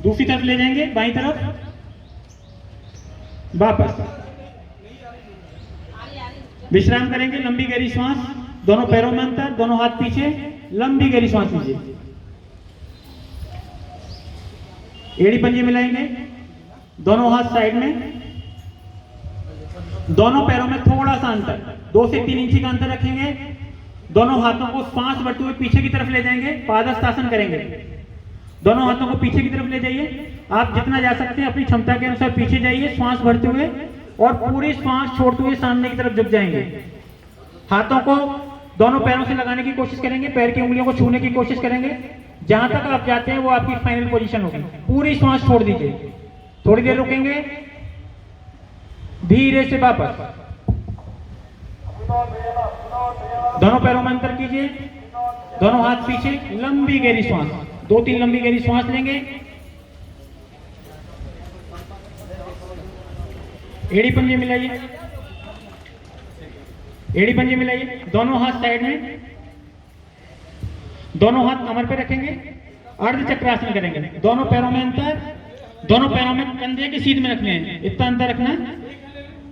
दूसरी तरफ ले जाएंगे, बाईं तरफ, वापस। विश्राम करेंगे, लंबी गहरी श्वास, दोनों पैरों में अंतर, दोनों हाथ पीछे, लंबी गहरी श्वास लीजिए। एड़ी पंजे मिलाएंगे, दोनों हाथ साइड में, दोनों पैरों में थोड़ा सा अंतर, 2 से 3 इंची का अंतर रखेंगे। दोनों हाथों को सांस भरते हुए पीछे की तरफ ले जाएंगे, पादहस्तासन करेंगे। दोनों हाथों को पीछे की तरफ ले जाइए, आप जितना जा सकते हैं अपनी क्षमता के अनुसार पीछे जाइए, श्वास भरते हुए और पूरी श्वास छोड़ते हुए सामने की तरफ झुक जाएंगे। हाथों को दोनों पैरों से लगाने की कोशिश करेंगे, पैर की उंगलियों को छूने की कोशिश करेंगे। जहां तक आप जाते हैं वो आपकी फाइनल पोजीशन होगी। पूरी श्वास छोड़ दीजिए, थोड़ी देर रुकेंगे, धीरे से वापस। दोनों पैरों में अंतर कीजिए, दोनों हाथ पीछे, लंबी गहरी श्वास, 2-3 लंबी गहरी श्वास लेंगे। एड़ी पंजे मिलाइए, एड़ी पंजे मिलाइए, दोनों हाथ साइड में, दोनों हाथ कमर पे रखेंगे, अर्ध चक्रासन करेंगे। दोनों पैरों में अंतर, दोनों पैरों में कंधे के सीध में रखने हैं, इतना अंतर रखना है।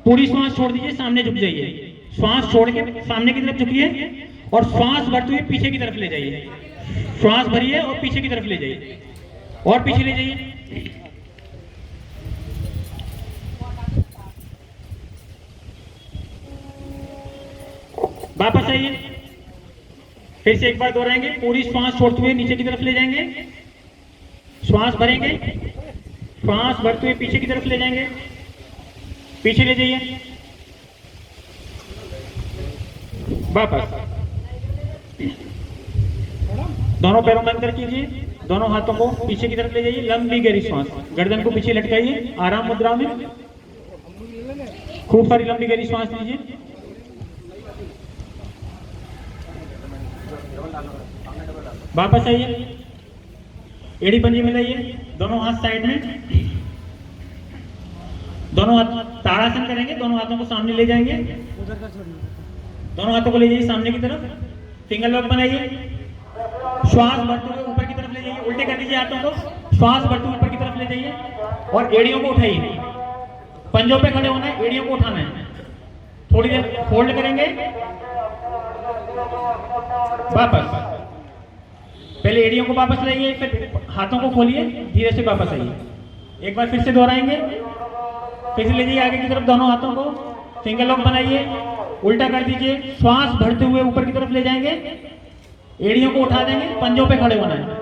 पूरी श्वास छोड़ दीजिए, सामने झुक जाइए। श्वास छोड़ के सामने की तरफ झुकिए और श्वास भरते हुए पीछे की तरफ ले जाइए। श्वास भरिए और पीछे की तरफ ले जाइए, और पीछे ले जाइए। वापस आइए, फिर से एक बार दोहराएंगे। पूरी श्वास छोड़ते हुए नीचे की तरफ ले जाएंगे, श्वास भरेंगे, श्वास भरते हुए पीछे की तरफ ले जाएंगे, पीछे ले जाइए, वापस। दोनों पैरों में अंतर कीजिए, दोनों हाथों को पीछे की तरफ ले जाइए, लंबी गहरी श्वास, गर्दन को पीछे लटकाइए, आराम मुद्रा में खूब सारी लंबी गहरी श्वास लीजिए। वापस आइए, एड़ी पंजे मिलाइए, दोनों हाथ साइड में, दोनों हाथ ताड़ासन करेंगे, दोनों हाथों को सामने ले जाएंगे, दोनों हाथों को ले जाइए सामने की तरफ, फिंगर लॉक बनाइए, श्वास भरते हुए ऊपर की तरफ ले जाइए, उल्टे कर दीजिए हाथों को, श्वास भरते हुए ऊपर की तरफ ले जाइए और एड़ियों को उठाइए। पंजों पे खड़े होना है, एड़ियों को उठाना है। थोड़ी देर फोल्ड करेंगे, वापस। पहले एड़ियों को वापस लाइए, फिर हाथों को खोलिए, धीरे से वापस आइए। एक बार फिर से दोहराएंगे, फिर से ले जाइए आगे की तरफ, दोनों हाथों को फिंगर लॉक बनाइए, उल्टा कर दीजिए, श्वास भरते हुए ऊपर की तरफ ले जाएंगे, एड़ियों को उठा देंगे, पंजों पे खड़े होना है।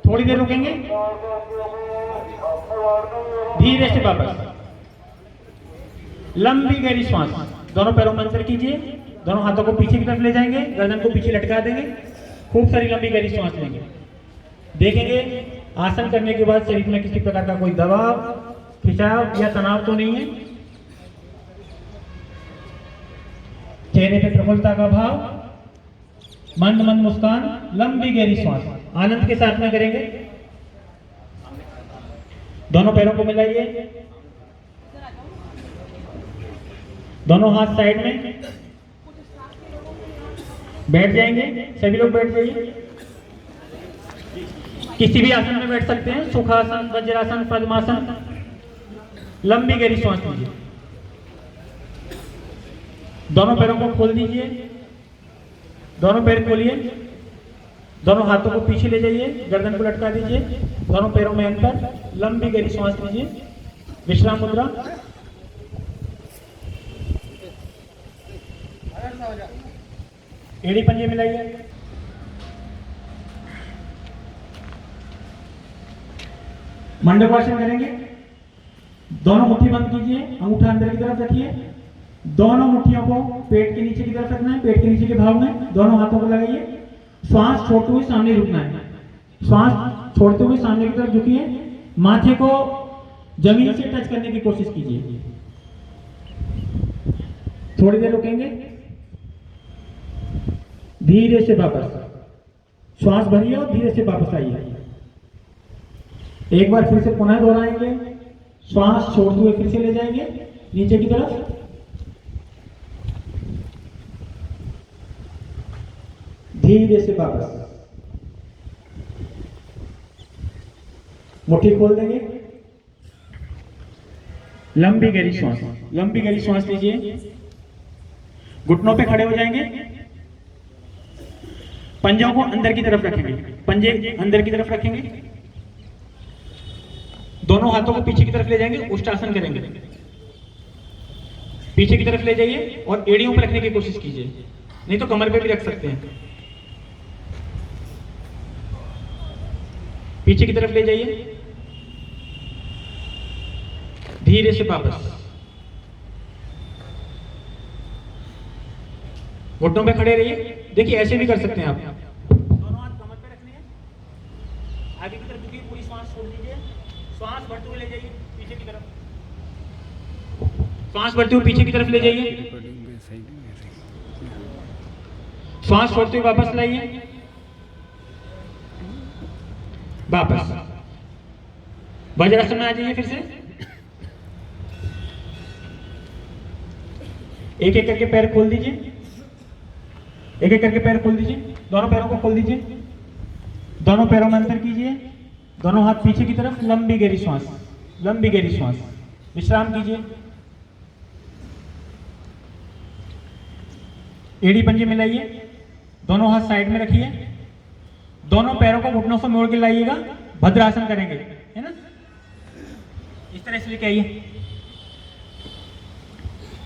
थोड़ी देर रुकेंगे, धीरे से वापस। लंबी गहरी श्वास, दोनों पैरों में अंतर कीजिए, दोनों हाथों को पीछे की तरफ ले जाएंगे, गर्दन को पीछे लटका देंगे, खूब सारी लंबी गहरी श्वास लेंगे। देखेंगे आसन करने के बाद शरीर में किसी प्रकार का कोई दबाव, खिंचाव या तनाव तो नहीं है। चेहरे पे प्रफुल्लता का भाव, मंद मंद मुस्कान, लंबी गहरी श्वास आनंद के साथ में करेंगे। दोनों पैरों को मिलाइए, दोनों हाथ साइड में, बैठ जाएंगे, सभी लोग बैठ जाइए। किसी भी आसन में बैठ सकते हैं, सुखासन, वज्रासन, पद्मासन। लंबी गहरी श्वास लीजिए, दोनों पैरों को खोल दीजिए, दोनों पैर खोलिए, दोनों हाथों को पीछे ले जाइए, गर्दन को लटका दीजिए, दोनों पैरों में अंतर, लंबी गहरी श्वास लीजिए, विश्राम मुद्रा। एड़ी पंजे मिलाइए, मंडपासन करेंगे। दोनों मुट्ठी बंद कीजिए, अंगूठा अंदर की तरफ रखिए, दोनों मुट्ठियों को पेट के नीचे की तरफ रखना है, पेट के नीचे के भाग में दोनों हाथों को लगाइए, श्वास छोड़ते हुए सामने रुकना है, श्वास छोड़ते हुए सामने की तरफ झुकिए, माथे को जमीन से टच करने की कोशिश कीजिए। थोड़ी देर रुकेंगे, धीरे से वापस, श्वास भरिए और धीरे से वापस आइए। एक बार फिर से पुनः दोहराएंगे, श्वास छोड़ते हुए फिर से ले जाएंगे नीचे की तरफ, धीरे से वापस। मुट्ठी खोल देंगे, लंबी गहरी श्वास, लंबी गहरी श्वास लीजिए। घुटनों पे खड़े हो जाएंगे, पंजों को अंदर की तरफ रखेंगे, पंजे अंदर की तरफ रखेंगे, दोनों हाथों को पीछे की तरफ ले जाएंगे, उष्टासन करेंगे। पीछे की तरफ ले जाइए और एड़ियों पर रखने की कोशिश कीजिए, नहीं तो कमर पे भी रख सकते हैं। पीछे की तरफ ले जाइए, धीरे से वापस। घुटनों पे खड़े रहिए। देखिए ऐसे भी कर सकते हैं आप, दोनों हाथ कमर पे रखने हैं, आगे की तरफ झुकिए, पूरी श्वास छोड़ दीजिए, श्वास भरते हुए ले जाइए पीछे की तरफ, श्वास भरते हुए पीछे की तरफ ले जाइए, श्वास छोड़ते हुए वापस लाइए, वापस। वज्रासन में आ जाइए फिर से, एक एक करके पैर खोल दीजिए, एक एक करके पैर खोल दीजिए, दोनों पैरों को खोल दीजिए, दोनों पैरों में अंतर कीजिए, दोनों हाथ पीछे की तरफ, लंबी गहरी श्वास, लंबी गहरी श्वास, विश्राम कीजिए। एड़ी पंजे मिलाइए, दोनों हाथ साइड में रखिए, दोनों पैरों को घुटनों से मोड़ के लाइएगा, भद्रासन करेंगे, है ना, इस तरह से लेके आइए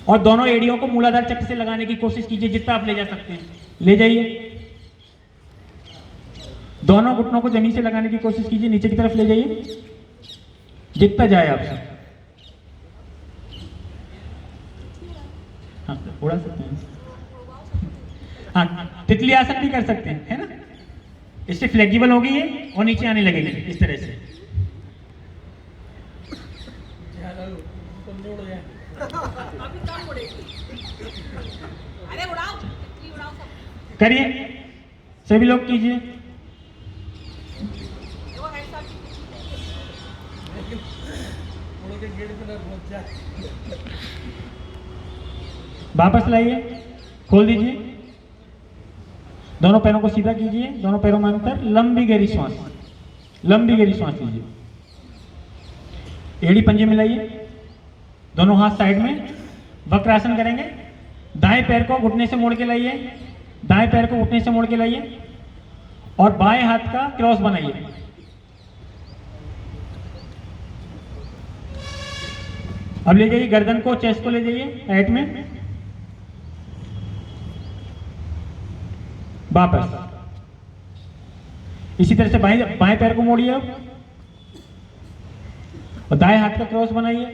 और दोनों एड़ियों को मूलाधार चक्र से लगाने की कोशिश कीजिए, जितना आप ले जा सकते हैं ले जाइए। दोनों घुटनों को जमीन से लगाने की कोशिश कीजिए, नीचे की तरफ ले जाइए, जितना जाए आपसे। हाँ उड़ा सकते हैं, हाँ तितली आसन भी कर सकते हैं, है ना, इससे फ्लेक्सिबल होगी ये और नीचे आने लगेगी इस तरह से। करिए, सभी लोग कीजिए। वापस लाइए, खोल दीजिए, दोनों पैरों को सीधा कीजिए, दोनों पैरों में अंतर, लंबी गहरी श्वास, लंबी गहरी श्वास लीजिए। एड़ी पंजे मिलाइए, दोनों हाथ साइड में, वक्रासन करेंगे। दाएं पैर को घुटने से मोड़ के लाइए, दाएं पैर को घुटने से मोड़ के लाइए और बाएं हाथ का क्रॉस बनाइए। अब ले जाइए गर्दन को, चेस्ट को ले जाइए राइट में, वापस। इसी तरह से बाएं पैर को मोड़िए अब और दाएं हाथ का क्रॉस बनाइए,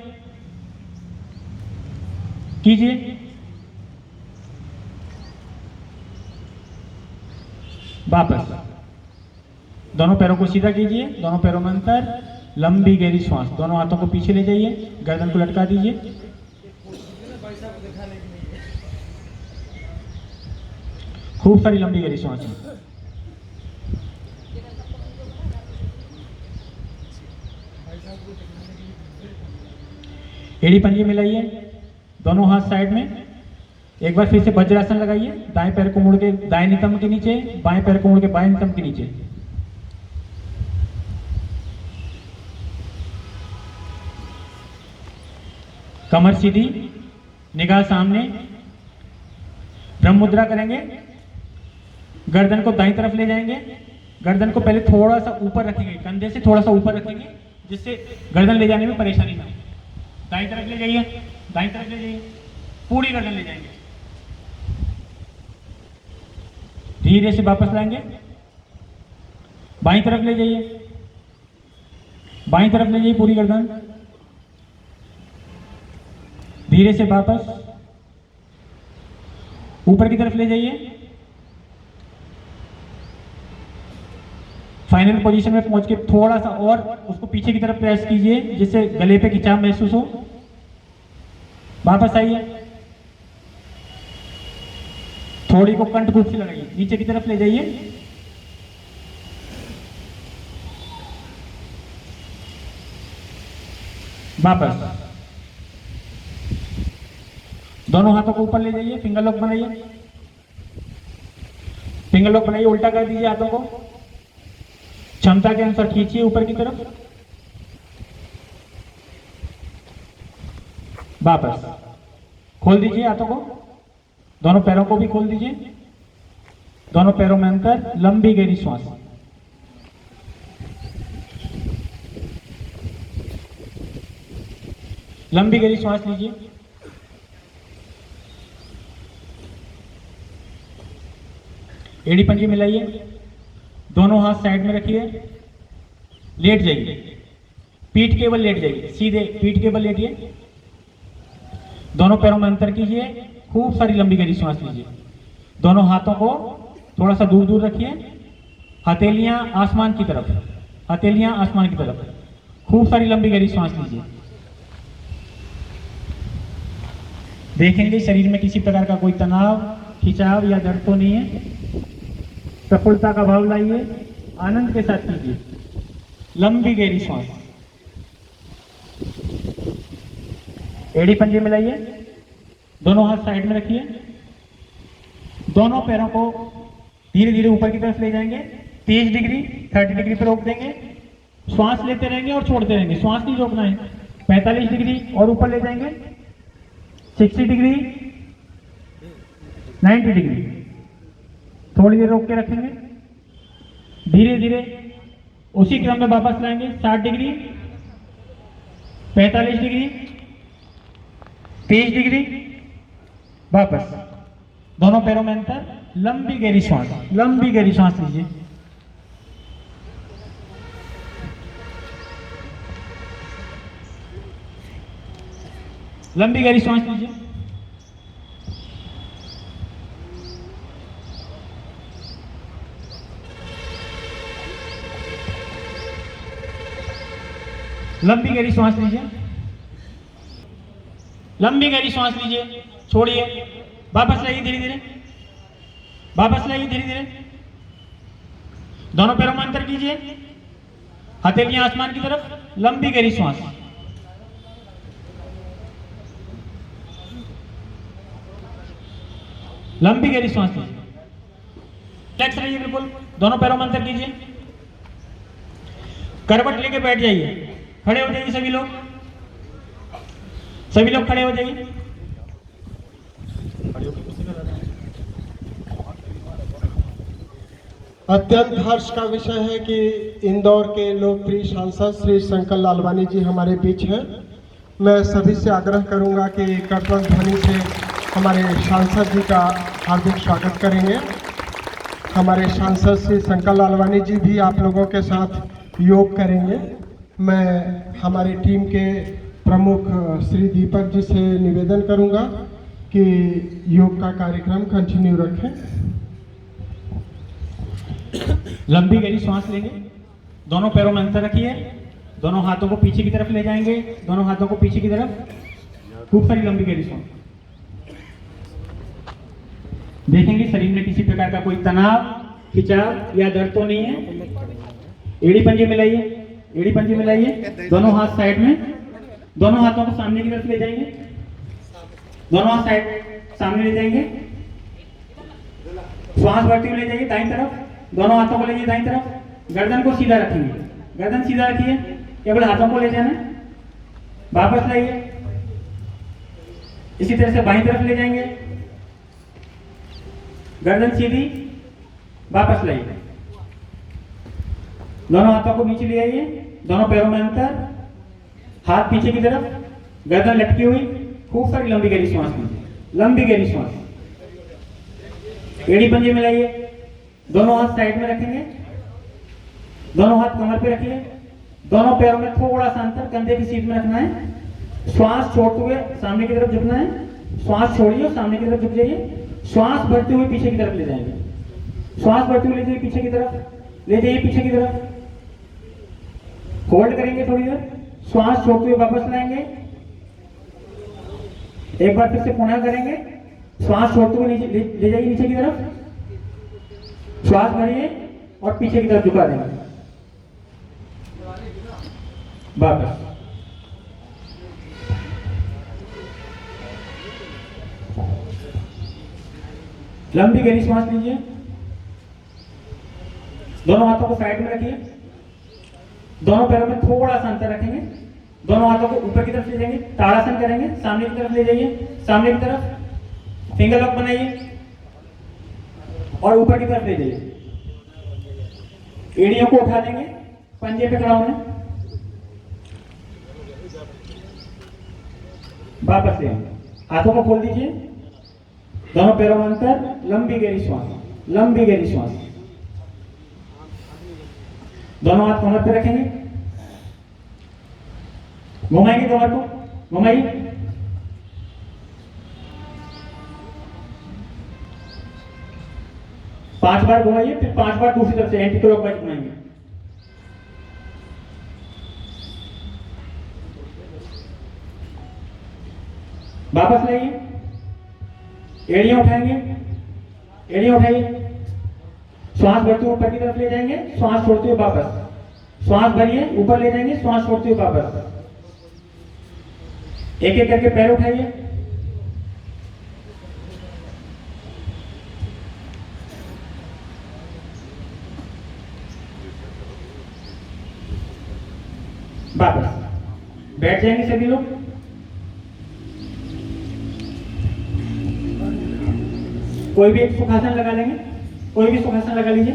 कीजिए, वापस। दोनों पैरों को सीधा कीजिए, दोनों पैरों में अंतर, लंबी गहरी श्वास, दोनों हाथों को पीछे ले जाइए, गर्दन को लटका दीजिए, खूब सारी लंबी गहरी श्वास है। एड़ी पंजे मिलाइए, दोनों हाथ साइड में, एक बार फिर से वज्रासन लगाइए, दाएं पैर को मुड़ के दाएं नितंब के नीचे, बाएं पैर को मुड़ के बाएं नितंब के नीचे। कमर सीधी, निगाह सामने, ब्रह्म मुद्रा करेंगे। गर्दन को दाईं तरफ ले जाएंगे, गर्दन को पहले थोड़ा सा ऊपर रखेंगे, कंधे से थोड़ा सा ऊपर रखेंगे, जिससे गर्दन ले जाने में परेशानी ना हो। दाईं तरफ ले जाइए, दाईं तरफ ले जाइए, पूरी गर्दन ले जाएंगे, धीरे से वापस लाएंगे। बाईं तरफ ले जाइए, बाईं तरफ ले जाइए पूरी गर्दन, धीरे से वापस, ऊपर की तरफ ले जाइए। फाइनल पोजीशन में पहुंच के थोड़ा सा और उसको पीछे की तरफ प्रेस कीजिए, जिससे गले पे खिंचाव महसूस हो। वापस आइए, थोड़ी को कंठ खूब से लगाइए, नीचे की तरफ ले जाइए, वापस। दोनों हाथों को ऊपर ले जाइए, फिंगर लॉक बनाइए, फिंगर लॉक बनाइए, उल्टा कर दीजिए हाथों को, क्षमता के अनुसार खींचिए ऊपर की तरफ, वापस खोल दीजिए हाथों को, दोनों पैरों को भी खोल दीजिए, दोनों पैरों में अंतर, लंबी गहरी श्वास। लंबी गहरी श्वास लीजिए। एड़ी पंजे मिलाइए, दोनों हाथ साइड में रखिए, लेट जाइए, पीठ केवल लेट जाइए, सीधे पीठ केवल लेटिए, दोनों पैरों में अंतर कीजिए, खूब सारी लंबी गहरी सांस लीजिए। दोनों हाथों को थोड़ा सा दूर दूर रखिए, हथेलियां आसमान की तरफ, हथेलियां आसमान की तरफ, खूब सारी लंबी गहरी सांस लीजिए। देखेंगे शरीर में किसी प्रकार का कोई तनाव, खिंचाव या दर्द तो नहीं है। प्रफुल्लता का भाव लाइए, आनंद के साथ कीजिए लंबी गहरी सांस। एड़ी पंजे मिलाइए, दोनों हाथ साइड में रखिए, दोनों पैरों को धीरे धीरे ऊपर की तरफ ले जाएंगे, 30 डिग्री 30 डिग्री पर रोक देंगे, श्वास लेते रहेंगे और छोड़ते रहेंगे, श्वास नहीं रोकना है। 45 डिग्री और ऊपर ले जाएंगे, 60 डिग्री 90 डिग्री, थोड़ी देर रोक के रखेंगे, धीरे धीरे उसी क्रम में वापस लाएंगे, 60 डिग्री 45 डिग्री 30 डिग्री, वापस दोनों पैरों में अंतर, लंबी गहरी श्वास, लंबी गहरी श्वास लीजिए। लंबी गहरी श्वास लीजिए। लंबी गहरी श्वास लीजिए, लंबी गहरी श्वास लीजिए, छोड़िए, वापस लाइए धीरे धीरे, वापस लाइए धीरे धीरे, दोनों पैरों में अंतर कीजिए, हथेलियां आसमान की तरफ, लंबी गहरी श्वास। लंबी गहरी श्वास लीजिए, रिलैक्स रहिए बिल्कुल, दोनों पैरों में अंतर कीजिए, करवट लेके बैठ जाइए, खड़े हो जाइए सभी लोग, सभी लोग खड़े हो जाइए। अत्यंत हर्ष का विषय है कि इंदौर के लोकप्रिय सांसद श्री शंकर लालवानी जी हमारे बीच हैं। मैं सभी से आग्रह करूंगा कि करतल ध्वनि से हमारे सांसद जी का हार्दिक स्वागत करेंगे। हमारे सांसद श्री शंकर लालवानी जी भी आप लोगों के साथ योग करेंगे। मैं हमारी टीम के प्रमुख श्री दीपक जी से निवेदन करूंगा कि योग का कार्यक्रम कंटिन्यू रखें। लंबी गहरी सांस लेंगे, दोनों पैरों में अंतर रखिए, दोनों हाथों को पीछे की तरफ ले जाएंगे, दोनों हाथों को पीछे की तरफ, खूब सारी लंबी गहरी सांस। देखेंगे शरीर में किसी प्रकार का कोई तनाव, खिंचाव या दर्द तो नहीं है। एड़ी पंजे मिलाइए, एड़ी पंजे मिलाइए, दोनों हाथ साइड में, दोनों हाथों को सामने की तरफ ले जाएंगे, दोनों हाथ साइड सामने ले जाएंगे, श्वास भरते हुए ले जाइए दाईं तरफ, दोनों हाथों को ले जाइए दाईं तरफ, गर्दन को सीधा रखेंगे, गर्दन सीधा रखिए, केवल हाथों को ले जाना, वापस लाइए, इसी तरह से बाईं तरफ ले जाएंगे, गर्दन सीधी, वापस लाइए, दोनों हाथों को नीचे ले आइए, दोनों पैरों में अंतर, हाथ पीछे की तरफ, गर्दन लटकी हुई, खूब सारी लंबी गहरी सांस लीजिए, लंबी गहरी सांस। एड़ी पंजे मिलाइए, दोनों हाथ साइड में रखेंगे, दोनों हाथ कमर पे रखिए, दोनों पैरों में थोड़ा सा अंतर कंधे की सीध में रखना है, श्वास छोड़ते हुए सामने की तरफ झुकना है, श्वास छोड़िए और सामने की तरफ झुक जाइए, श्वास भरते हुए पीछे की तरफ ले जाएंगे, श्वास भरते हुए ले जाइए पीछे की तरफ, ले जाइए पीछे की तरफ, होल्ड करेंगे थोड़ी देर, श्वास छोड़ते हुए वापस लाएंगे, एक बार फिर से पुनः करेंगे, श्वास छोड़ते हुए ले जाइए नीचे की तरफ, श्वास भरिए और पीछे की तरफ झुका देंगे, वापस। लंबी गहरी सांस लीजिए, दोनों हाथों को साइड में रखिए, दोनों पैरों में थोड़ा सा अंतर रखेंगे, दोनों हाथों को ऊपर की तरफ ले जाएंगे, ताड़ासन करेंगे, सामने की तरफ ले जाइए, सामने की तरफ फिंगर लॉक बनाइए और ऊपर की तरफ ले जाइए। एड़ियों को उठा देंगे, पंजे पे खड़ा होना, वापस ले आएंगे, हाथों को खोल दीजिए, दोनों पैरों में अंतर, लंबी गहरी श्वास, लंबी गहरी श्वास। दोनों हाथ कमर पे रखेंगे, घुमाएंगे कमर को, घुमाइए, पांच बार घुमाइए, फिर 5 बार दूसरी तरफ से एंटी क्लॉकवाइज घुमाएंगे। वापस लाइए, एड़ियां उठाएंगे, एड़ियां उठाइए, श्वास भरते हुए ऊपर की तरफ ले जाएंगे, श्वास छोड़ते हुए वापस, श्वास भरिए, ऊपर ले जाएंगे, श्वास छोड़ते हुए वापस। एक एक करके पैर उठाइए, वापस बैठ जाएंगे सभी लोग। कोई भी एक सुखासन लगा लेंगे, कोई भी सुखासन लगा लीजिए।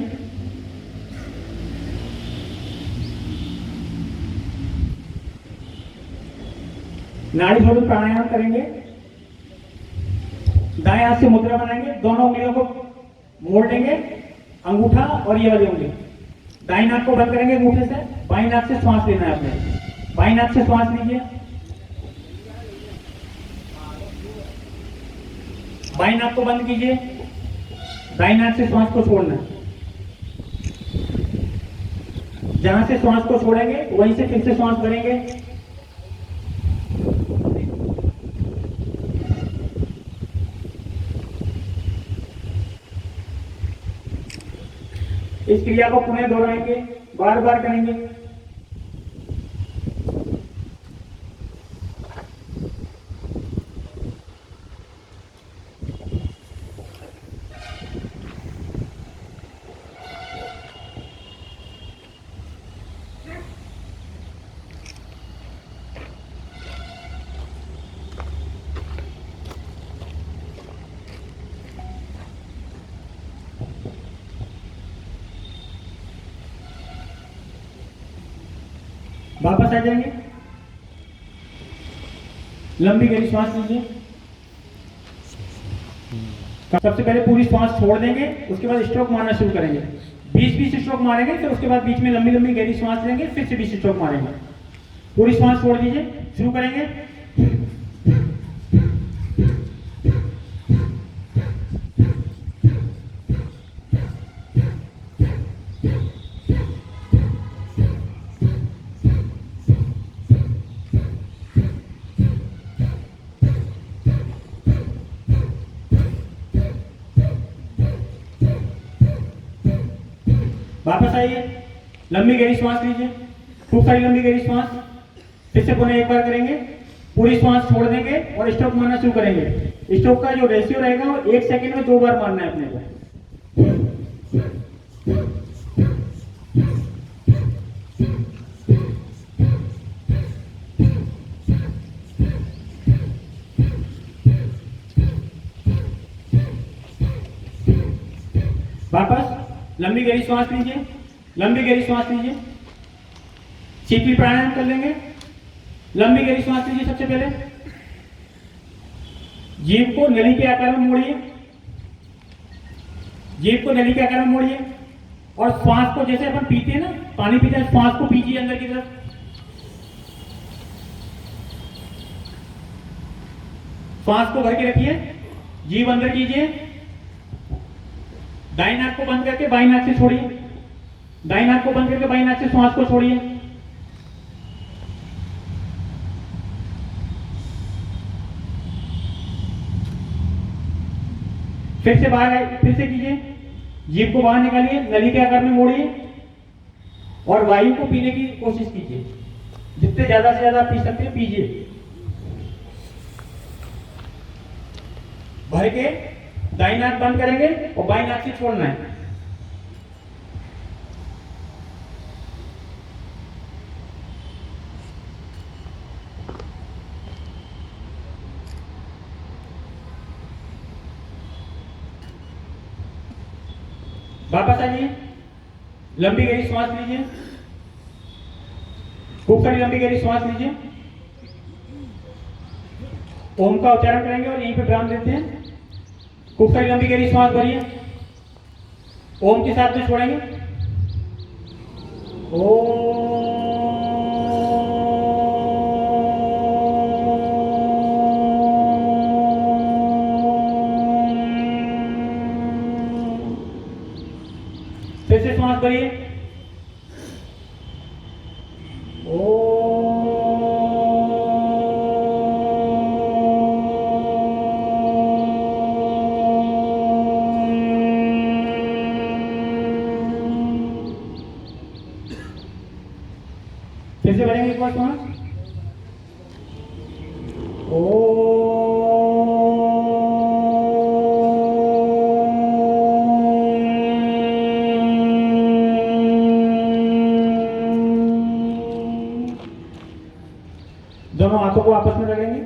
नाड़ी छोड़ प्राणायाम करेंगे, दाएं हाथ से मुद्रा बनाएंगे, दोनों उंगलियों को मोड़ लेंगे, अंगूठा और ये वाली उंगली, दाईं नाक को बंद करेंगे अंगूठे से, बाईं नाक से श्वास लेना है आपने, बाईं नाक से श्वास लीजिए, बाईं नाक को बंद कीजिए, दाईं नाक से श्वास को छोड़ना। जहां से श्वास को छोड़ेंगे वहीं से फिर से श्वास भरेंगे। इस क्रिया को पुनः दोहराएंगे, बार बार करेंगे। वापस आ जाएंगे, लंबी गहरी श्वास लीजिए। सबसे पहले पूरी श्वास छोड़ देंगे, उसके बाद स्ट्रोक मारना शुरू करेंगे। 20-20 स्ट्रोक मारेंगे, फिर उसके बाद बीच में लंबी लंबी गहरी श्वास लेंगे, फिर से 20 स्ट्रोक मारेंगे। पूरी श्वास छोड़ दीजिए, शुरू करेंगे। वापस आइए, लंबी गहरी श्वास लीजिए, खूब सारी लंबी गहरी श्वास। फिर से पुनः एक बार करेंगे, पूरी श्वास छोड़ देंगे और स्ट्रोक मारना शुरू करेंगे। स्ट्रोक का जो रेशियो रहेगा वो 1 सेकंड में 2 बार मारना है अपने को। वापस लंबी गहरी श्वास लीजिए, लंबी गहरी श्वास लीजिए। सीपी प्राणायाम कर लेंगे। लंबी गहरी श्वास लीजिए। सबसे पहले जीभ को नली के आकार में मोड़िए, जीभ को नली के आकार में मोड़िए और श्वास को जैसे अपन पीते हैं ना, पानी पीते हैं, श्वास को पीजिए अंदर की तरफ। श्वास को भर के रखिए, जीभ अंदर कीजिए, दाईं नाक को बंद करके बाईं नाक से छोड़िए, दाईं नाक को बंद करके बाईं नाक से श्वास को छोड़िए। फिर से बाहर, फिर से कीजिए, जीभ को बाहर निकालिए, नली के आकार में मोड़िए और वायु को पीने की कोशिश कीजिए। जितने ज्यादा से ज्यादा पी सकते हैं पीजिए। भर के दाईं नाक बंद करेंगे और बाईं नाक से छोड़ना है। वापस आ जाइए, लंबी गहरी श्वास लीजिए, खूब सारी लंबी गहरी श्वास लीजिए। ओम का उच्चारण करेंगे और यहीं पे विराम देते हैं। खूब सारी लंबी गहरी श्वास भरिए, ओम के साथ में छोड़ेंगे। फिर से श्वास भरिए, फिर से भरेंगे एक बार श्वास। दोनों हाथों को आपस में रखेंगे,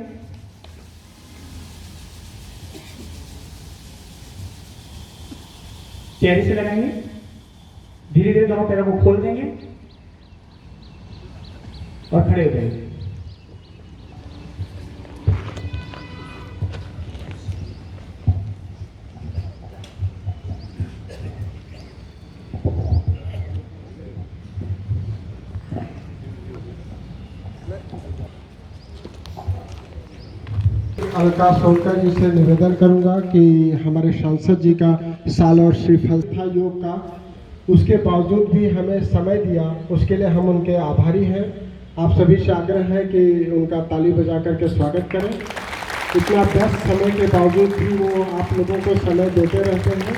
चेहरे से लगाएंगे, धीरे धीरे दोनों पैरों को खोल देंगे और खड़े हो जाएंगे। अलका सोनकर जी से निवेदन करूंगा कि हमारे सांसद जी का साल और श्रीफल था योग का, उसके बावजूद भी हमें समय दिया, उसके लिए हम उनके आभारी हैं। आप सभी से आग्रह है कि उनका ताली बजा करके स्वागत करें। इतना व्यस्त समय के बावजूद भी वो आप लोगों को समय देते रहते हैं।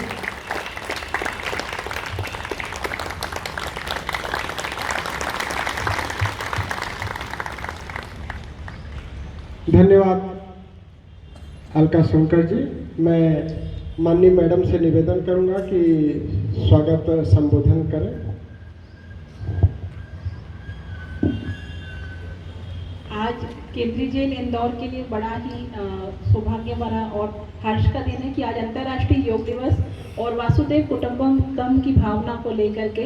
धन्यवाद अलका सोनकर जी। मैं माननीय मैडम से निवेदन करूंगा कि स्वागत संबोधन करें। आज केंद्रीय जेल इंदौर के लिए बड़ा ही सौभाग्य भरा और हर्ष का दिन है कि आज अंतर्राष्ट्रीय योग दिवस और वासुदेव कुटुंबकम की भावना को लेकर के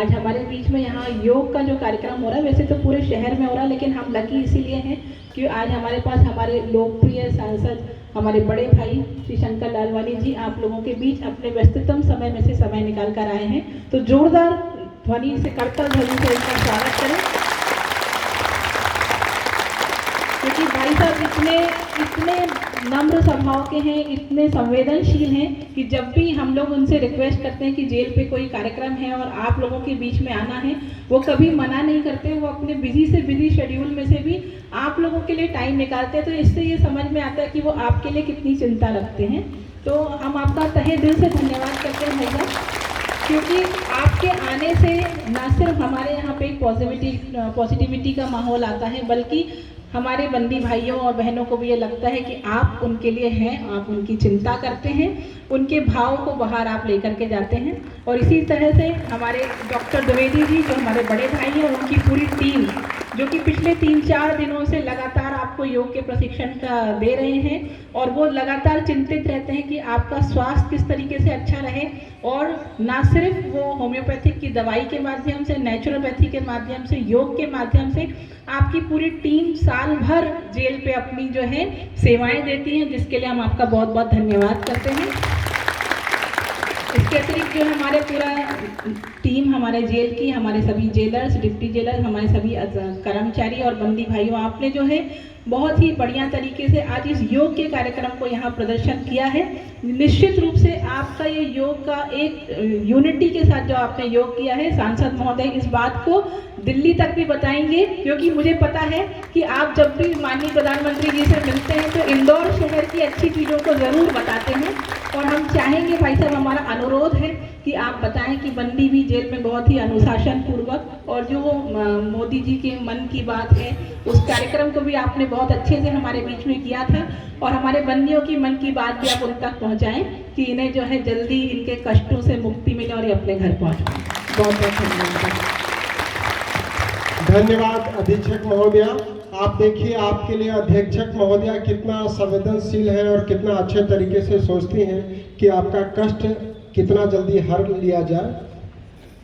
आज हमारे बीच में यहाँ योग का जो कार्यक्रम हो रहा है, वैसे तो पूरे शहर में हो रहा है, लेकिन हम लकी इसीलिए हैं कि आज हमारे पास हमारे लोकप्रिय सांसद हमारे बड़े भाई श्री शंकर लालवानी जी आप लोगों के बीच अपने व्यस्ततम समय में से समय निकाल कर आए हैं। तो जोरदार ध्वनि से, करतल ध्वनि से इनका स्वागत करें, क्योंकि भाई साहब इतने नम्र स्वभाव के हैं, इतने संवेदनशील हैं कि जब भी हम लोग उनसे रिक्वेस्ट करते हैं कि जेल पे कोई कार्यक्रम है और आप लोगों के बीच में आना है, वो कभी मना नहीं करते। वो अपने बिजी से बिजी शेड्यूल में से भी आप लोगों के लिए टाइम निकालते हैं। तो इससे ये समझ में आता है कि वो आपके लिए कितनी चिंता रखते हैं। तो हम आपका तहे दिल से धन्यवाद करते हैं भैया, क्योंकि आपके आने से न सिर्फ हमारे यहाँ पे एक पॉजिटिविटी का माहौल आता है, बल्कि हमारे बंदी भाइयों और बहनों को भी ये लगता है कि आप उनके लिए हैं, आप उनकी चिंता करते हैं, उनके भाव को बाहर आप लेकर के जाते हैं। और इसी तरह से हमारे डॉक्टर द्विवेदी जी जो हमारे बड़े भाई हैं, उनकी पूरी टीम जो कि पिछले 3-4 दिनों से लगातार आपको योग के प्रशिक्षण का दे रहे हैं, और वो लगातार चिंतित रहते हैं कि आपका स्वास्थ्य किस तरीके से अच्छा रहे। और ना सिर्फ वो होम्योपैथिक की दवाई के माध्यम से, नेचुरोपैथी के माध्यम से, योग के माध्यम से आपकी पूरी टीम साल भर जेल पे अपनी जो है सेवाएं देती हैं, जिसके लिए हम आपका बहुत बहुत धन्यवाद करते हैं। इसके अतिरिक्त जो हमारे पूरा टीम हमारे जेल की, हमारे सभी जेलर्स, डिप्टी जेलर, हमारे सभी कर्मचारी और बंदी भाइयों, आपने जो है बहुत ही बढ़िया तरीके से आज इस योग के कार्यक्रम को यहाँ प्रदर्शन किया है। निश्चित रूप से आपका ये योग का एक यूनिटी के साथ जो आपने योग किया है, सांसद महोदय इस बात को दिल्ली तक भी बताएंगे, क्योंकि मुझे पता है कि आप जब भी माननीय प्रधानमंत्री जी से मिलते हैं तो इंदौर शहर की अच्छी चीज़ों को ज़रूर बताते हैं। और हम चाहेंगे भाई साहब, हमारा अनुरोध है कि आप बताएं कि बंदी भी जेल में बहुत ही अनुशासन पूर्वक, और जो मोदी जी के मन की बात है उस कार्यक्रम को भी आपने बहुत अच्छे से हमारे बीच में किया था, और हमारे बंदियों की मन की बात भी आप उन तक पहुँचाएँ कि इन्हें जो है जल्दी इनके कष्टों से मुक्ति मिले और ये अपने घर पहुँच पाएँ। बहुत बहुत धन्यवाद। धन्यवाद अधीक्षक महोदया। आप देखिए आपके लिए अधीक्षक महोदया कितना संवेदनशील है और कितना अच्छे तरीके से सोचती हैं कि आपका कष्ट कितना जल्दी हर लिया जाए।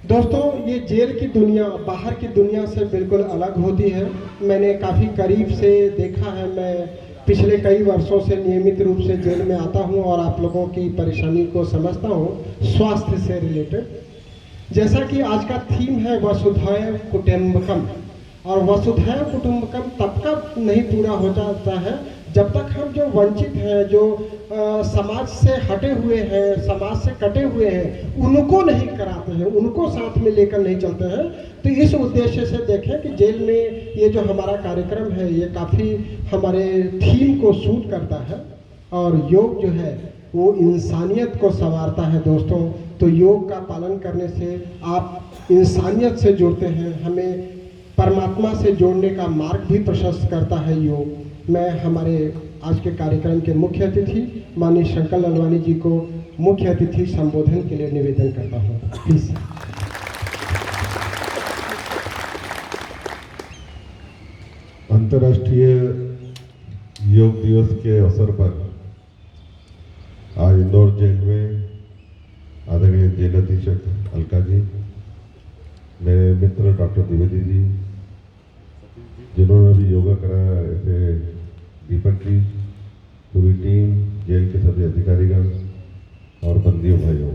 दोस्तों, ये जेल की दुनिया बाहर की दुनिया से बिल्कुल अलग होती है। मैंने काफ़ी करीब से देखा है। मैं पिछले कई वर्षों से नियमित रूप से जेल में आता हूँ और आप लोगों की परेशानी को समझता हूँ स्वास्थ्य से रिलेटेड। जैसा कि आज का थीम है वसुधैव कुटुंबकम, और वसुधैव कुटुंबकम तब तक नहीं पूरा हो जाता है जब तक हम जो वंचित हैं, जो समाज से हटे हुए हैं, समाज से कटे हुए हैं, उनको नहीं कराते हैं, उनको साथ में लेकर नहीं चलते हैं। तो इस उद्देश्य से देखें कि जेल में ये जो हमारा कार्यक्रम है ये काफ़ी हमारे थीम को सूट करता है। और योग जो है वो इंसानियत को संवारता है दोस्तों। तो योग का पालन करने से आप इंसानियत से जुड़ते हैं, हमें परमात्मा से जोड़ने का मार्ग भी प्रशस्त करता है योग। मैं हमारे आज के कार्यक्रम के मुख्य अतिथि माननीय शंकर लालवानी जी को मुख्य अतिथि संबोधन के लिए निवेदन करता हूँ। प्लीज। अंतर्राष्ट्रीय योग दिवस के अवसर पर आज इंदौर जेल में आदरणीय जेल अधीक्षक अलका जी, मेरे मित्र डॉक्टर द्विवेदी जी, जिन्होंने भी योगा कराया, ऐसे दीपक जी, पूरी टीम, जेल के सभी अधिकारीगण और बंदियों भाइयों,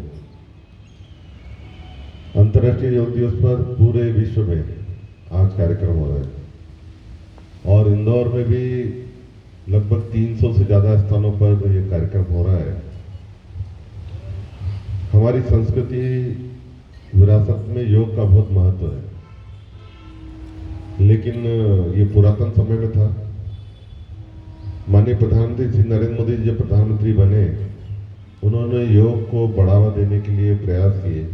अंतर्राष्ट्रीय योग दिवस पर पूरे विश्व में आज कार्यक्रम हो रहा है और इंदौर में भी लगभग 300 से ज़्यादा स्थानों पर ये कार्यक्रम हो रहा है। हमारी संस्कृति विरासत में योग का बहुत महत्व है, लेकिन ये पुरातन समय में था। माननीय प्रधानमंत्री श्री नरेंद्र मोदी जी जब प्रधानमंत्री बने, उन्होंने योग को बढ़ावा देने के लिए प्रयास किए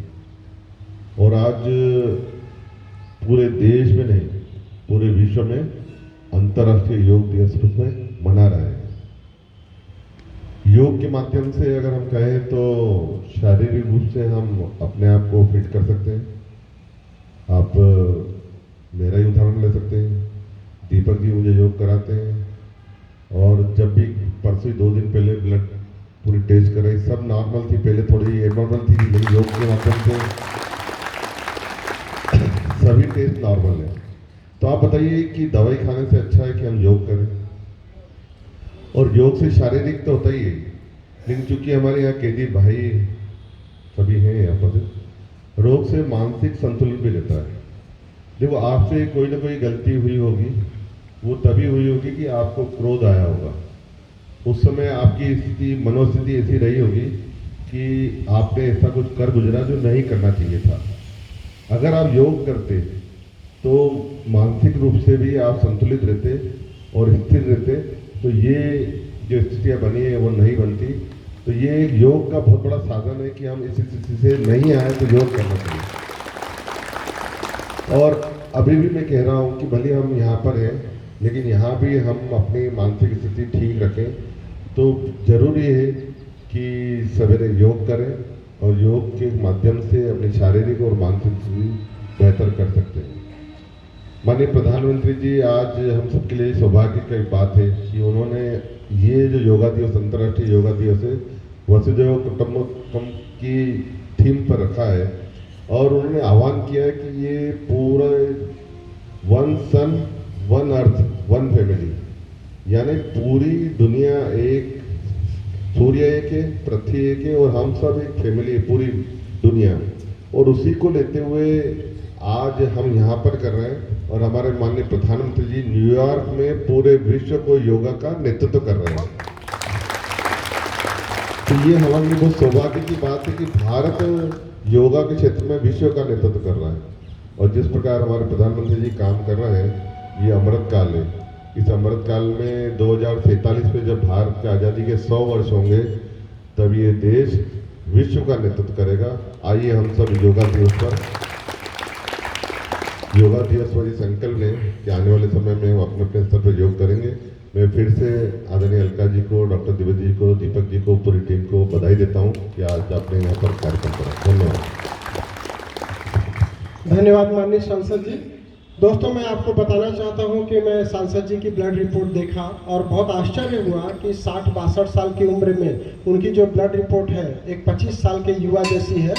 और आज पूरे देश में नहीं, पूरे विश्व में अंतर्राष्ट्रीय योग दिवस रूप में मना रहा है। योग के माध्यम से अगर हम कहें तो शारीरिक रूप से हम अपने आप को फिट कर सकते हैं। आप मेरा ही उदाहरण ले सकते हैं। दीपक जी मुझे योग कराते हैं और जब भी परसों 2 दिन पहले ब्लड पूरी टेस्ट कर रही, सब नॉर्मल थी, पहले थोड़ी एबनॉर्मल थी, लेकिन योग के माध्यम से सभी टेस्ट नॉर्मल है। तो आप बताइए कि दवाई खाने से अच्छा है कि हम योग करें। और योग से शारीरिक तो होता ही है, लेकिन चूंकि हमारे यहाँ कैदी भाई सभी हैं यहाँ पर, रोग से मानसिक संतुलन भी रहता है। देखो, आपसे कोई ना कोई गलती हुई होगी, वो तभी हुई होगी कि आपको क्रोध आया होगा। उस समय आपकी स्थिति, मनोस्थिति ऐसी रही होगी कि आपने ऐसा कुछ कर गुजरा जो नहीं करना चाहिए था। अगर आप योग करते तो मानसिक रूप से भी आप संतुलित रहते और स्थिर रहते, तो ये जो स्थितियाँ बनी है वो नहीं बनती। तो ये योग का बहुत बड़ा साधन है कि हम इस स्थिति से नहीं आए तो योग करना चाहिए। और अभी भी मैं कह रहा हूँ कि भले हम यहाँ पर हैं, लेकिन यहाँ भी हम अपनी मानसिक स्थिति ठीक रखें। तो जरूरी है कि सवेरे योग करें और योग के माध्यम से अपनी शारीरिक और मानसिक स्थिति बेहतर कर सकते हैं। माननीय प्रधानमंत्री जी, आज हम सबके लिए सौभाग्य की बात है कि उन्होंने ये जो योगा दिवस, अंतर्राष्ट्रीय योगा दिवस है, वसुधैव कुटुंबकम की थीम पर रखा है और उन्होंने आह्वान किया है कि ये पूरा one sun one earth one family, यानी पूरी दुनिया एक, सूर्य एक है, पृथ्वी एक है और हम सब एक फैमिली है, पूरी दुनिया। और उसी को लेते हुए आज हम यहाँ पर कर रहे हैं और हमारे माननीय प्रधानमंत्री जी न्यूयॉर्क में पूरे विश्व को योगा का नेतृत्व कर रहे हैं। तो ये हमारे लिए बहुत सौभाग्य की बात है कि भारत योगा के क्षेत्र में विश्व का नेतृत्व कर रहा है। और जिस प्रकार हमारे प्रधानमंत्री जी काम कर रहे हैं, ये अमृत काल है। इस अमृत काल में 2047 में जब भारत की आज़ादी के 100 वर्ष होंगे, तब ये देश विश्व का नेतृत्व करेगा। आइए हम सब योगा दिवस पर संकल्प लें कि आने वाले समय में हम अपने अपने स्तर पर योग करेंगे। मैं फिर से आदरणीय अलका जी को, डॉक्टर द्विवेदी जी को, दीपक जी को, पूरी टीम को बधाई देता हूं कि आज आपने यहाँ पर कार्यक्रम करा। धन्यवाद। धन्यवाद माननीय सांसद जी। दोस्तों, मैं आपको बताना चाहता हूं कि मैं सांसद जी की ब्लड रिपोर्ट देखा और बहुत आश्चर्य हुआ कि 60-62 साल की उम्र में उनकी जो ब्लड रिपोर्ट है एक 25 साल के युवा जैसी है।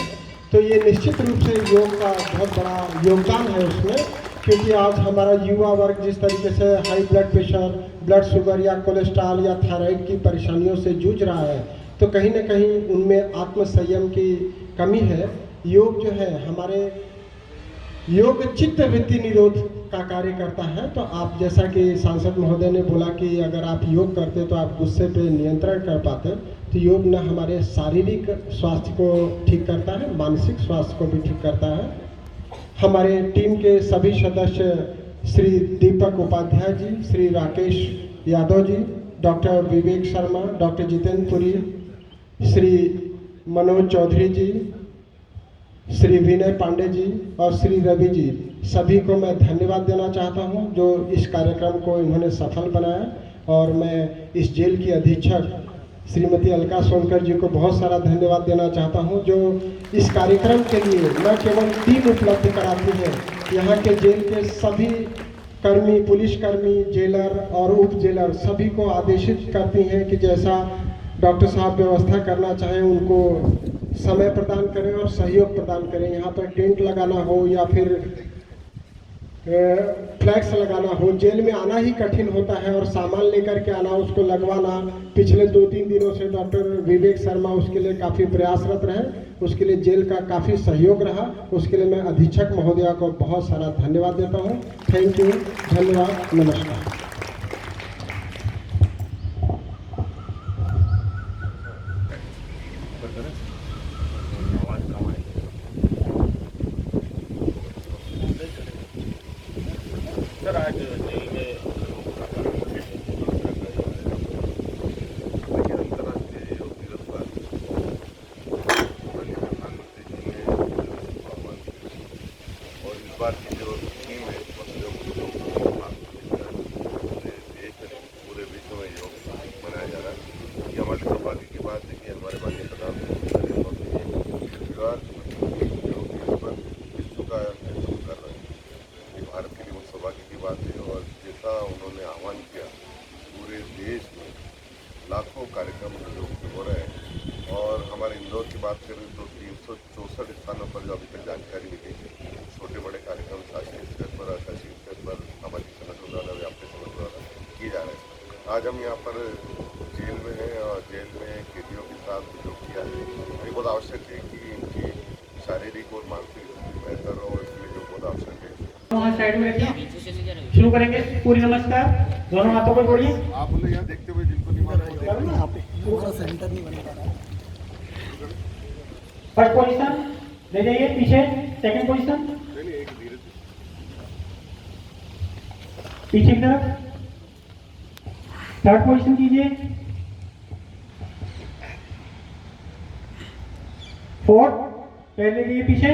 तो ये निश्चित रूप से योग का बहुत बड़ा योगदान है उसमें, क्योंकि आज हमारा युवा वर्ग जिस तरीके से high blood pressure, blood sugar या कोलेस्ट्रॉल या थायराइड की परेशानियों से जूझ रहा है, तो कहीं ना कहीं उनमें आत्मसंयम की कमी है। योग जो है हमारे योग चित्त वृत्ति निरोध का कार्य करता है। तो आप जैसा कि सांसद महोदय ने बोला कि अगर आप योग करते तो आप गुस्से पे नियंत्रण कर पाते, तो योग न हमारे शारीरिक स्वास्थ्य को ठीक करता है, मानसिक स्वास्थ्य को भी ठीक करता है। हमारे टीम के सभी सदस्य श्री दीपक उपाध्याय जी, श्री राकेश यादव जी, डॉक्टर विवेक शर्मा, डॉक्टर जितेंद्र पुरी, श्री मनोज चौधरी जी, श्री विनय पांडे जी और श्री रवि जी, सभी को मैं धन्यवाद देना चाहता हूं जो इस कार्यक्रम को इन्होंने सफल बनाया। और मैं इस जेल की अधीक्षक श्रीमती अलका सोनकर जी को बहुत सारा धन्यवाद देना चाहता हूं जो इस कार्यक्रम के लिए न केवल टीम उपलब्ध कराती है, यहाँ के जेल के सभी कर्मी, पुलिसकर्मी, जेलर और उप जेलर सभी को आदेशित करती हैं कि जैसा डॉक्टर साहब व्यवस्था करना चाहें उनको समय प्रदान करें और सहयोग प्रदान करें। यहाँ पर टेंट लगाना हो या फिर फ्लैक्स लगाना हो, जेल में आना ही कठिन होता है और सामान लेकर के आना, उसको लगवाना, पिछले 2-3 दिनों से डॉक्टर विवेक शर्मा उसके लिए काफ़ी प्रयासरत रहे, उसके लिए जेल का काफ़ी सहयोग रहा। उसके लिए मैं अधीक्षक महोदया को बहुत सारा धन्यवाद देता हूँ। थैंक यू, धन्यवाद, नमस्कार। सर, आज जेल में अंतर्राष्ट्रीय योग दिवस पर माननीय प्रधानमंत्री जी ने और इस बार की जो थीम है पूरे विश्व में योग मनाया जा रहा है। ये हमारे सौभाग्य की बात है कि हमारे माननीय प्रधानमंत्री योग दिवस पर विश्व का नेतृत्व कर रहे हैं। ये भारत के लिए बहुत सौभाग्य की बात है और जैसा उन्होंने आह्वान किया, पूरे देश में लाखों कार्यक्रम योग के हो रहे हैं। और हमारे इंदौर की बात करें तो 364 स्थानों पर जो अभी तक जानकारी मिली है, छोटे बड़े कार्यक्रम शासकीय स्तर पर, अशासकीय स्तर पर, सामाजिक संगठनों द्वारा, व्यापारिक संगठनों द्वारा किए जा रहे हैं। आज हम यहाँ पर जेल में हैं और जेल में कैदियों के साथ योग किया है। ये बहुत आवश्यक है कि इनकी शारीरिक और मानसिक स्थिति बेहतर हो, इसलिए योग बहुत आवश्यक है। वहाँ साइड में रखिए, शुरू करेंगे। पूरी नमस्कार, दोनों हाथों को जोड़िए। आप बोले यहाँ देखते हुए जिनको नहीं मालूम सेंटर नहीं बन पा रहा। फर्स्ट पोजीशन ले जाइए पीछे, सेकंड पोजीशन एक धीरे पीछे की तरफ, थर्ड पोजीशन कीजिए, फोर्थ पैर ले जाइए पीछे,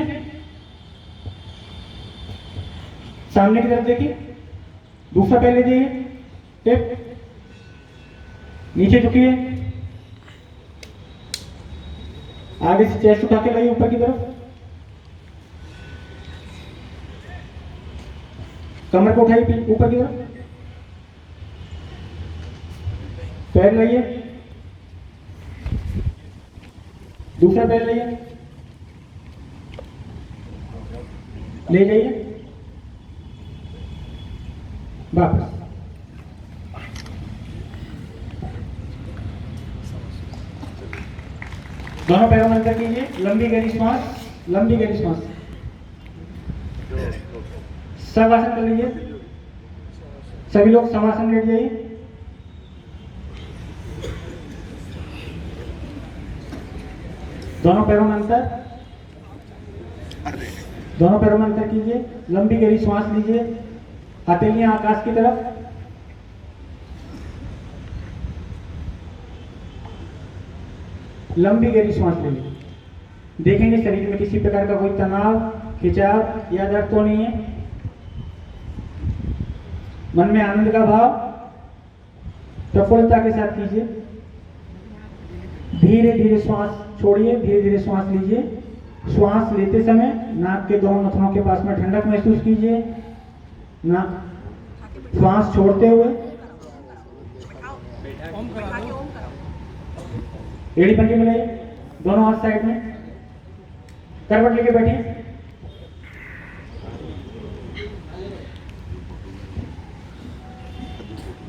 सामने की तरफ देखिए, दूसरा पैर ले जाइए, टिप नीचे झुकिए, आगे से चेस्ट उठा के लाइए ऊपर की तरफ, कमर को उठाइए ऊपर की तरफ, पैर लाइए, दूसरा पैर लाइए, ले जाइए वापस। दोनों पैरों में अंदर कीजिए, लंबी गहरी श्वास, लंबी गहरी श्वास। शवासन कर लीजिए, सभी लोग शवासन लेट जाइए। दोनों पैरों में अंतर, दोनों पैरों में अंतर कीजिए, लंबी गहरी श्वास लीजिए, हथेलियां आकाश की तरफ, लंबी गहरी सांस लेंगे। देखेंगे शरीर में किसी प्रकार का कोई तनाव, खिंचाव या दर्द तो नहीं है। मन में आनंद का भाव प्रफुल्लता के साथ कीजिए। धीरे धीरे श्वास छोड़िए, धीरे धीरे श्वास लीजिए। श्वास लेते समय नाक के दोनों नथनों के पास में ठंडक महसूस कीजिए। ना, श्वास छोड़ते हुए एड़ी पंजे मिलाइए, दोनों हाथ साइड में, करवट लेके बैठिए।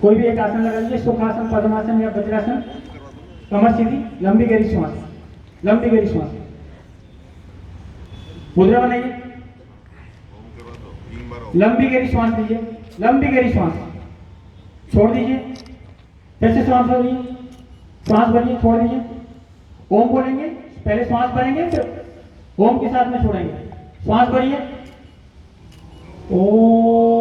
कोई भी एक आसन लगा लीजिए, सुखासन, पद्मासन या वज्रासन। कमर सीधी, लंबी गहरी श्वास, लंबी गहरी श्वास। मुद्रा बनाइए, लंबी गहरी श्वास लीजिए, लंबी गहरी श्वास छोड़ दीजिए, फिर से श्वास भरिए, श्वास भरिए, छोड़ दीजिए। ओम बोलेंगे, पहले श्वास भरेंगे, फिर ओम के साथ में छोड़ेंगे। श्वास भरिए, ओम।